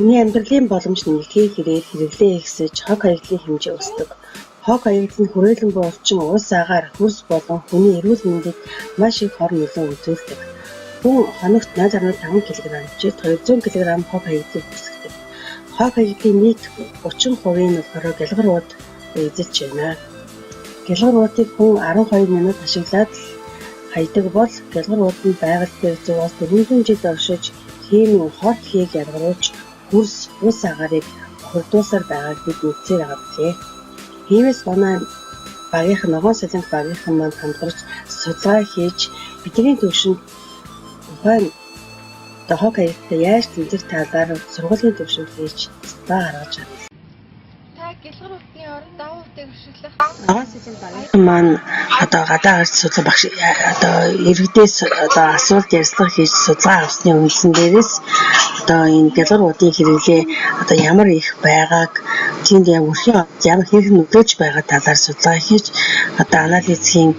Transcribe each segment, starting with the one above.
Хүний амьдралын боломж нэмэгдэхийг хэрээр хэрэглээ ихсэж хог хаягдлын хэмжээ өсдөг. Хог хаягдал нь хүрээлэн буй орчин ус агаар, хөрс болон хүний эрүүл мэндэд маш их хор нөлөө үзүүлдэг. Хүн хоногт 0.5 кг ч 200 кг хог хаягдлыг үүсгэдэг. Хог хаягдлын нийт 30% нь болохоор гэлгарууд эзэлж байна. Гэлгаруудыг хүн 12 минут ашиглаад хайдаг бол гэлгарууд нь байгаль дээр 100-400 жил оршиж химийн хор тхийг ялгаруулж хөрс ус агаарыг хурдуулсаар байгааг бид мэдсээр байгаа билээ. Иймээс манай багийнхан ногоон солонх багийнхан маань хамтарч судалгаа хийж бидний төвшөнд ухаан хог хаягдтай яаж тэмцэх талаар сургуулийн төвшөнд хийж судалгаа гаргаж байна. Гэлгаруудын оронд давуутыг хөшөглөх. Ногоон солонх багийнхан маань гадаа гарч судлаа багш иргэдээс асуулт ярилцлага хийж судалгаа авсны үндсэн дээрээс энэ гэлгаруудын хэрэглээ ямар их байгааг тэнд өрхийн ямар хэрэг нөлөөж байгаа талаар судалгаа хийж анализийн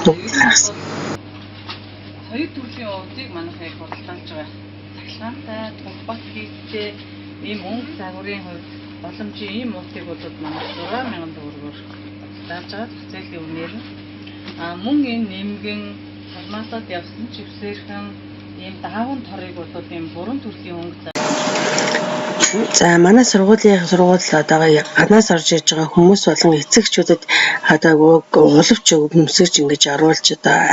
дүг гаргасан. Хоёр төрлийн уудыг манайхыг худалдаалж байгаа. Цахилгаантай, тунбат хийцтэй ийм өнгө загварын хувьд боломжийн ийм уудыг бодод манай 6000 төгрөгөөр худалдаалж байгаа. Зохицуулалтын үнээр нь мөн энэ нэмгэн форматод явсан чипсэрхэн ийм даавн торыг бодод ийм бүрэн төрлийн өнгө. За манай сургууль гаднаас орж ирж байгаа хүмүүс болон эцэгчүүдэд уловч өмсөж ингэж оруулж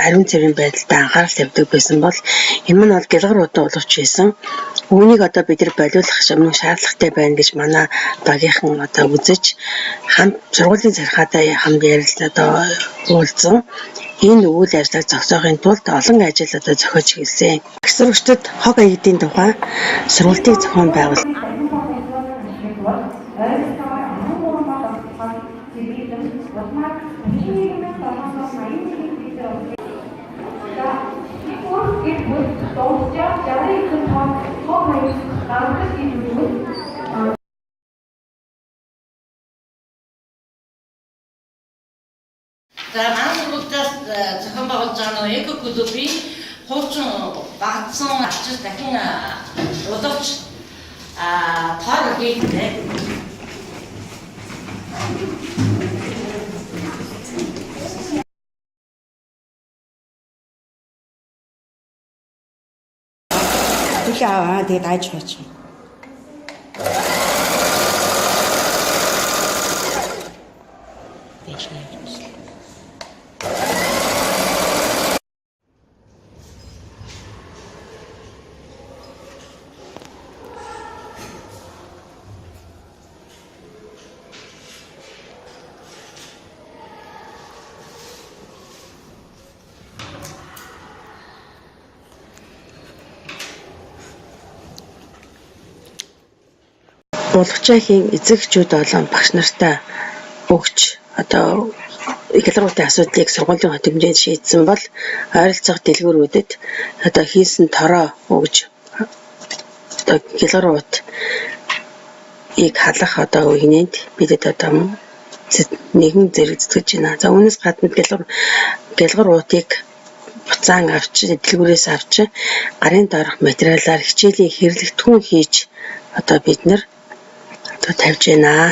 ариун цэврийн байдалтай анхаарал тавьдаг байсан бол энэ нь бол гэлгаруудын уловч байсан. Үүнийг бид нар болиулах юм шаардлагатай байна гэж манай багийнхан үзэж хамт сургуулийн зархаатай хамт ярилцаад уулзсан. Энэ үйл ажиллагааг зогсоохын тулд олон ажил зохиож хэлсэн. Багш сурагчдад хог хаягдын тухай сургалтыг зохион байгуулсан. За манай сургуультаас зохион байгуулж байгаа эко клубын хуучин багцсан ачиж дахин удаач тоор хийгдээ. Тэгээд айж байж. Булгачаахийн эцэгчүүд болон багш нартай өгч гэлгаруудын асуудлыг сургуулийн хот хэмжээнд шийдсэн бол ойролцоох дэлгүүрүүдэд хийсэн тороо өгж гэлгаруудыг халах үеийнэд бидэд нэгэн зэрэг зүтгэж байна. За үүнээс гадна гэлгаруудыг буцаан авч дэлгүүрээс авч гарын доорх материалаар хичээлийн хэрэглэгдэхүүн хийж бид нар тавьж байна.